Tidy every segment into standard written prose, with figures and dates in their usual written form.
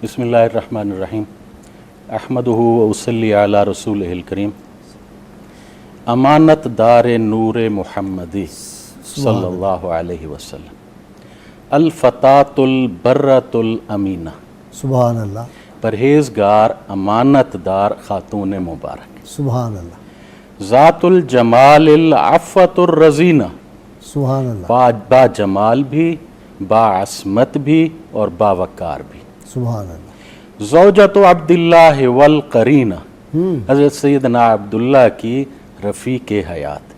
بسم اللہ الرحمن الرحیم احمدہ و اصلی علی رسولہ الکریم امانت دار نور محمدی صلی اللہ علیہ وسلم الفتاۃ البرۃ الامینہ سبحان اللہ، پرہیزگار امانت دار خاتون مبارک، سبحان اللہ، ذات الجمال العفت الرزینہ، سبحان اللہ، با جمال بھی، با عصمت بھی اور با وقار بھی، سبحان اللہ، زوجۃ عبداللہ والقرینہ، حضرت سیدنا عبداللہ کی رفیق حیات،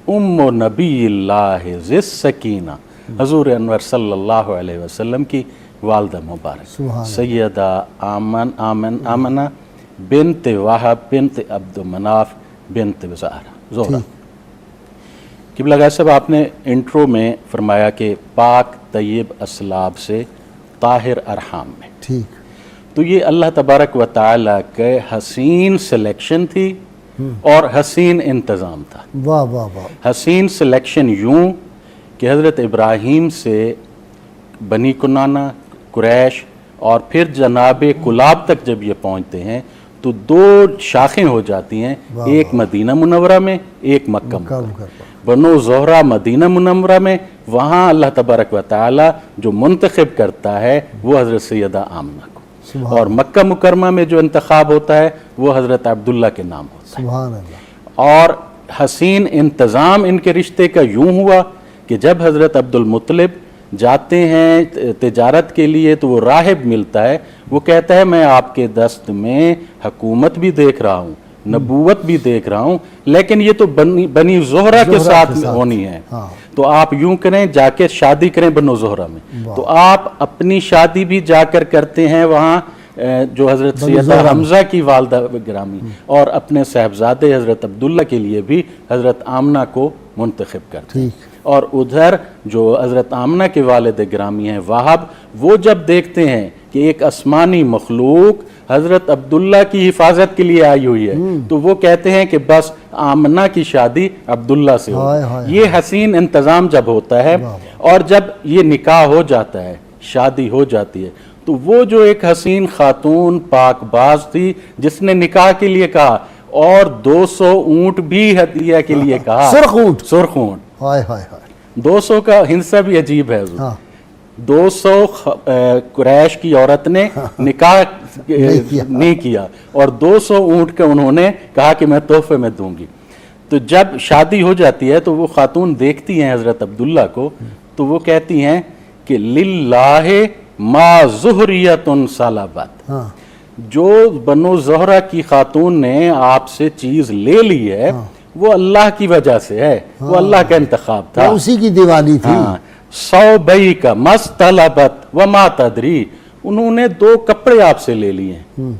ام نبی اللہ ذی السکینہ، حضور انور صلی اللہ علیہ وسلم کی والدہ مبارک، سبحان سیدہ آمنہ بنت وہب بنت عبد مناف بنت زہرہ۔ قبلہ گاہ صاحب، آپ نے انٹرو میں فرمایا کہ پاک طیب اسلاب سے طاہر ارحام میں، ٹھیک، تو یہ اللہ تبارک و تعالیٰ کے حسین سلیکشن تھی اور حسین انتظام تھا۔ واہ واہ واہ، حسین سلیکشن یوں کہ حضرت ابراہیم سے بنی کنانہ، قریش اور پھر جناب کلاب تک جب یہ پہنچتے ہیں تو دو شاخیں ہو جاتی ہیں، ایک مدینہ منورہ میں، ایک مکہ مکرمہ۔ بنو زہرہ مدینہ منورہ میں، وہاں اللہ تبارک و تعالی جو منتخب کرتا ہے وہ حضرت سیدہ آمنہ کو، اور مکہ مکرمہ میں جو انتخاب ہوتا ہے وہ حضرت عبداللہ کے نام ہوتا ہے۔ سبحان اللہ، اور حسین انتظام ان کے رشتے کا یوں ہوا کہ جب حضرت عبد المطلب جاتے ہیں تجارت کے لیے تو وہ راہب ملتا ہے، وہ کہتا ہے میں آپ کے دست میں حکومت بھی دیکھ رہا ہوں، نبوت بھی دیکھ رہا ہوں، لیکن یہ تو بنی زہرہ کے ساتھ ہونی ہے، تو آپ یوں کریں، جا کے شادی کریں بنو زہرہ میں۔ تو آپ اپنی شادی بھی جا کر کرتے ہیں وہاں جو حضرت سیدہ حمزہ کی والدہ گرامی، اور اپنے صاحبزادے حضرت عبداللہ کے لیے بھی حضرت آمنہ کو منتخب کرتے ہیں۔ اور ادھر جو حضرت آمنہ کے والد گرامی ہیں وہب، وہ جب دیکھتے ہیں کہ ایک آسمانی مخلوق حضرت عبداللہ کی حفاظت کے لیے آئی ہوئی ہے، تو وہ کہتے ہیں کہ بس آمنہ کی شادی عبداللہ سے ہو۔ یہ حسین انتظام جب ہوتا ہے اور جب یہ نکاح ہو جاتا ہے، شادی ہو جاتی ہے، تو وہ جو ایک حسین خاتون پاک باز تھی جس نے نکاح کے لیے کہا اور 200 اونٹ بھی ہدیہ کے لیے کہا، سرخ اونٹ، 200 کا ہندسہ بھی عجیب ہے حضور، 200 قریش کی عورت نے نکاح نہیں کیا اور 200 اونٹ کا انہوں نے کہا کہ میں تحفے میں دوں گی۔ تو جب شادی ہو جاتی ہے تو وہ خاتون دیکھتی ہیں حضرت عبداللہ کو، تو وہ کہتی ہیں کہ للہ ما زہریۃ سلبت، جو بنو زہرہ کی خاتون نے آپ سے چیز لے لی ہے وہ اللہ کی وجہ سے ہے، وہ اللہ کا انتخاب تھا، اسی کی دیوالی تھی۔ صوبئی کا مستلبت وما تدری، انہوں نے 2 کپڑے آپ سے لے لیے ہیں،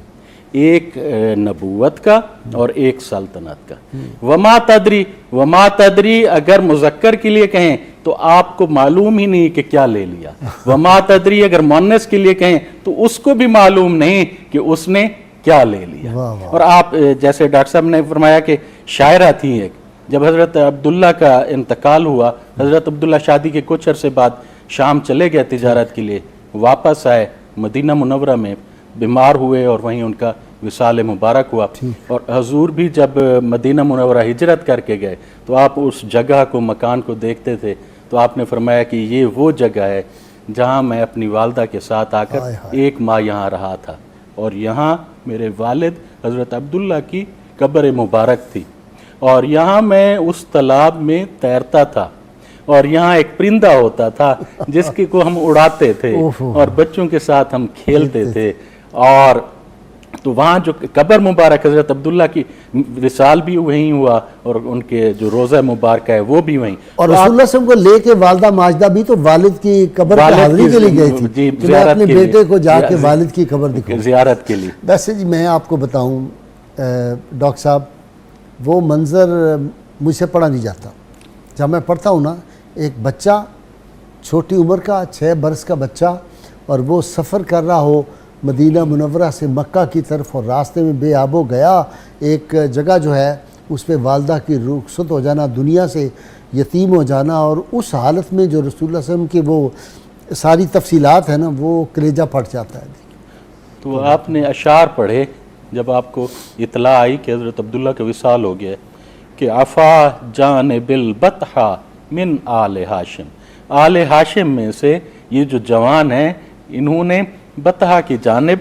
ایک نبوت کا اور ایک سلطنت کا۔ وما تدری اگر مذکر کے لیے کہیں تو آپ کو معلوم ہی نہیں کہ کیا لے لیا، وما تدری اگر مؤنث کے لیے کہیں تو اس کو بھی معلوم نہیں کہ اس نے کیا لے لیا۔ اور آپ جیسے ڈاکٹر صاحب نے فرمایا کہ شاعرہ تھی ایک، جب حضرت عبداللہ کا انتقال ہوا، حضرت عبداللہ شادی کے کچھ عرصے بعد شام چلے گئے تجارت کے لیے، واپس آئے مدینہ منورہ میں، بیمار ہوئے اور وہیں ان کا وصال مبارک ہوا۔ اور حضور بھی جب مدینہ منورہ ہجرت کر کے گئے تو آپ اس جگہ کو، مکان کو دیکھتے تھے، تو آپ نے فرمایا کہ یہ وہ جگہ ہے جہاں میں اپنی والدہ کے ساتھ آ کر 1 ماہ یہاں رہا تھا، اور یہاں میرے والد حضرت عبداللہ کی قبر مبارک تھی، اور یہاں میں اس تالاب میں تیرتا تھا، اور یہاں ایک پرندہ ہوتا تھا جس کو ہم اڑاتے تھے اور بچوں کے ساتھ ہم کھیلتے تے، اور تو وہاں جو قبر مبارک حضرت عبداللہ کی وصال بھی وہیں ہوا اور ان کے جو روزہ مبارکہ ہے وہ بھی وہیں۔ اور رسول اللہ صلی اللہ علیہ وسلم کو لے کے والدہ ماجدہ بھی تو والد کی قبر کی حاضری کے لیے گئی تھی، کہ میں اپنے بیٹے کو جا کے والد کی قبر دکھاؤں، زیارت کے لیے۔ ویسے جی میں آپ کو بتاؤں ڈاکٹر صاحب، وہ منظر مجھ سے پڑھا نہیں جاتا۔ جب میں پڑھتا ہوں نا، ایک بچہ چھوٹی عمر کا 6 برس کا بچہ، اور وہ سفر کر رہا ہو مدینہ منورہ سے مکہ کی طرف، اور راستے میں بے آب و گیا ایک جگہ جو ہے اس پہ والدہ کی رخصت ہو جانا، دنیا سے یتیم ہو جانا، اور اس حالت میں جو رسول اللہ صلی اللہ علیہ وسلم کی وہ ساری تفصیلات ہیں نا، وہ کلیجہ پھٹ جاتا ہے۔ تو آپ نے اشعار پڑھے جب آپ کو اطلاع آئی کہ حضرت عبداللہ کا وصال ہو گیا ہے، کہ عفا جانب البطحا من آل ہاشم، آل ہاشم میں سے یہ جو جوان ہیں انہوں نے بطحا کی جانب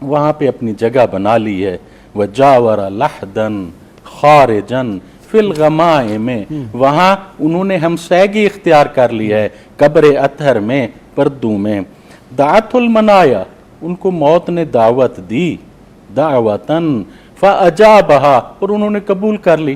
وہاں پہ اپنی جگہ بنا لی ہے، وجاور لحدن خارجن فی الغمائم، وہاں انہوں نے ہمسائیگی اختیار کر لی ہے قبر اطہر میں، پردوں میں، دعت المنایا، ان کو موت نے دعوت دی، دعوتاً فاجابہا، اور انہوں نے قبول کر لی،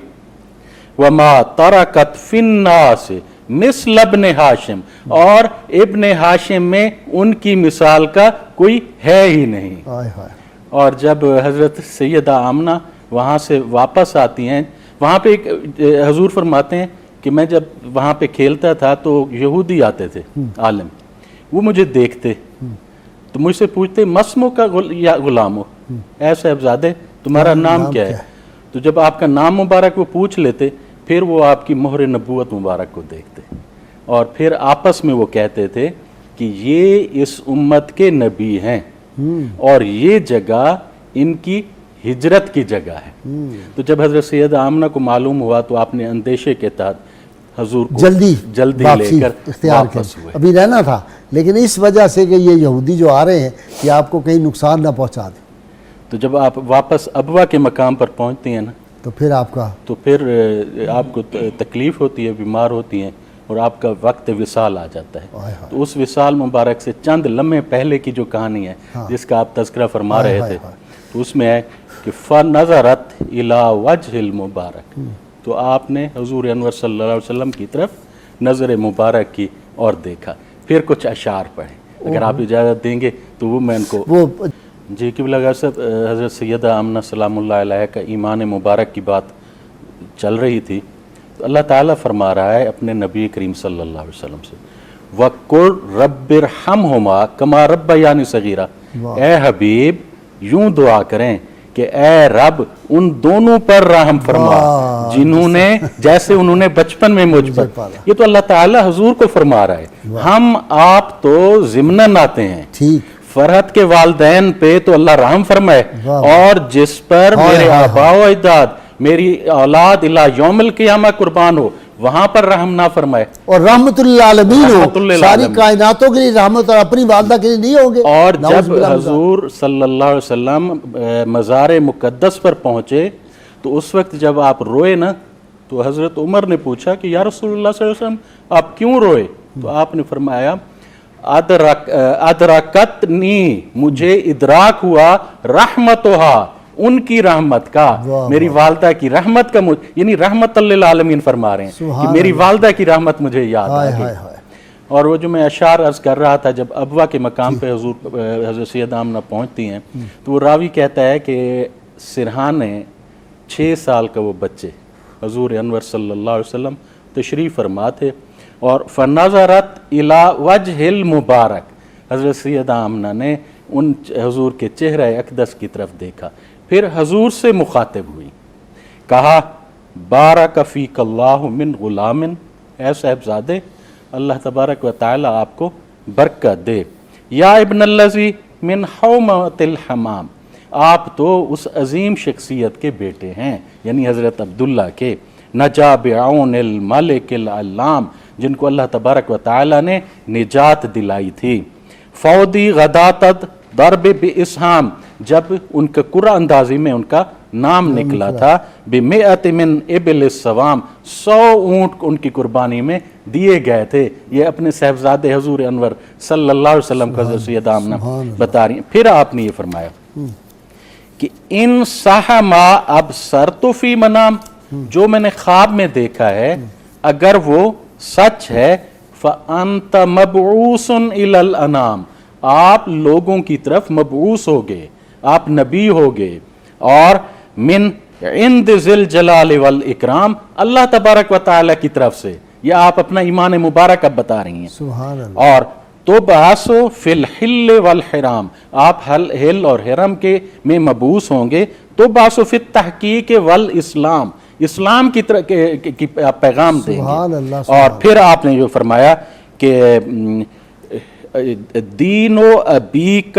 وما ترکت فی الناس مثل ابن ہاشم، اور ابن ہاشم میں ان کی مثال کا کوئی ہے ہی نہیں۔ ہائے ہائے، اور جب حضرت سیدہ آمنہ وہاں سے واپس آتی ہیں، وہاں پہ ایک حضور فرماتے ہیں کہ میں جب وہاں پہ کھیلتا تھا تو یہودی آتے تھے عالم، وہ مجھے دیکھتے تو مجھ سے پوچھتے مسمو کا یا غلامو، اے صاحبزادے تمہارا نام کیا ہے؟ تو جب آپ کا نام مبارک وہ پوچھ لیتے پھر وہ آپ کی مہر نبوت مبارک کو دیکھتے، اور پھر آپس میں وہ کہتے تھے کہ یہ اس امت کے نبی ہیں اور یہ جگہ ان کی ہجرت کی جگہ ہے۔ تو جب حضرت سیدہ آمنہ کو معلوم ہوا تو آپ نے اندیشے کے تحت حضور کو جلدی لے کر اختیار واپس کر، ہوئے۔ ابھی رہنا تھا لیکن اس وجہ سے کہ یہ یہودی جو آ رہے ہیں کہ آپ کو کہیں نقصان نہ پہنچا دیں، تو جب آپ واپس ابوا کے مقام پر پہنچتے ہیں نا تو پھر آپ کا تو پھر آپ کو تکلیف ہوتی ہے، بیمار ہوتی ہیں، اور آپ کا وقت وصال آ جاتا ہے۔ تو اس وصال مبارک سے چند لمحے پہلے کی جو کہانی ہے جس کا آپ تذکرہ فرما رہے تھے، تو اس میں ہے کہ فَنَظَرَتْ إِلَىٰ وَجْهِ الْمُبَارَكِ، تو آپ نے حضور انور صلی اللہ علیہ وسلم کی طرف نظر مبارک کی اور دیکھا، پھر کچھ اشعار پڑھیں، اگر آپ اجازت دیں گے تو وہ میں ان کو وہ جی کہ لگا صاحب حضرت سیدہ آمنہ سلام اللہ علیہ کا ایمان مبارک کی بات چل رہی تھی، تو اللہ تعالیٰ فرما رہا ہے اپنے نبی کریم صلی اللہ علیہ وسلم سے وَقُلْ رَبِّ ارْحَمْهُمَا كَمَا رَبَّيَانِي صَغِيرًا، اے حبیب یوں دعا کریں کہ اے رب ان دونوں پر رحم فرما جنہوں نے جیسے انہوں نے بچپن میں مجھ پر، یہ تو اللہ تعالیٰ حضور کو فرما رہا ہے، ہم آپ تو ضمناً آتے ہیں، ٹھیک فرحت کے والدین پہ تو اللہ رحم فرمائے، اور جس پر میرے آباء و اجداد میری اولاد الہ یوم القیامہ قربان ہو وہاں پر رحم نہ فرمائے، اور رحمت للعالمین رحمت ہو، للعالمین، ساری کائناتوں کے لیے رحمت، اور اپنی والدہ کے لیے نہیں ہوں گے۔ اور نعوذ جب باللہ من حضور صلی اللہ علیہ وسلم مزار مقدس پر پہنچے تو اس وقت جب آپ روئے نا تو حضرت عمر نے پوچھا کہ یا رسول اللہ صلی اللہ علیہ وسلم آپ کیوں روئے؟ تو آپ نے فرمایا ادرکتنی، مجھے ادراک ہوا رحمتہا، ان کی رحمت کا، میری والدہ کی رحمت کا، یعنی رحمت للعالمین فرما رہے ہیں کہ میری والدہ کی رحمت مجھے یاد آ گئی۔ اور وہ جو میں اشعار عرض کر رہا تھا جب ابوا کے مقام پہ حضور حضرت سیدہ آمنہ پہنچتی ہیں تو وہ راوی کہتا ہے کہ سرہانے 6 سال کا وہ بچے حضور انور صلی اللہ علیہ وسلم تشریف فرما تھے، اور فنظرت الی وجہ المبارک، حضرت سیدہ آمنہ نے ان حضور کے چہرہ اقدس کی طرف دیکھا، پھر حضور سے مخاطب ہوئی، کہا بارک فیک اللہ من غلام، اے صاحبزادے اللہ تبارک و تعالی آپ کو برکت دے، یا ابن الذی من حومۃ الحمام، آپ تو اس عظیم شخصیت کے بیٹے ہیں، یعنی حضرت عبداللہ کے، نجا بعون الملک العلام، جن کو اللہ تبارک و تعالی نے نجات دلائی تھی، فودی غداتت ضرب باسہام، جب ان کا قرآن اندازی میں ان کا نام نکلا تھا، بمئت من ابل السوام، 100 اونٹ ان کی قربانی میں دیے گئے تھے، یہ اپنے صاحبزادے حضور انور صلی اللہ علیہ وسلم کا حضرت سیدہ آمنہ بتا رہی ہیں۔ پھر آپ نے یہ فرمایا کہ ان صح ما ابصرت فی منام، جو میں نے خواب میں دیکھا ہے اگر وہ سچ ہے، فانت مبعوث الی الانام، آپ لوگوں کی طرف مبعوث ہوگے، آپ نبی ہوگے، اور من عند ذی الجلال والاکرام، اللہ تبارک و تعالی کی طرف سے، یہ آپ اپنا ایمان مبارک اب بتا رہی ہیں، سبحان اللہ، اور تو باسو فی الحل والحرام، آپ حل اور حرم کے میں مبعوث ہوں گے، تو باسو فی التحقیق والاسلام، اسلام کی طرح کی پیغام دیں گے، اور پھر آپ نے جو فرمایا کہ دین و ابیک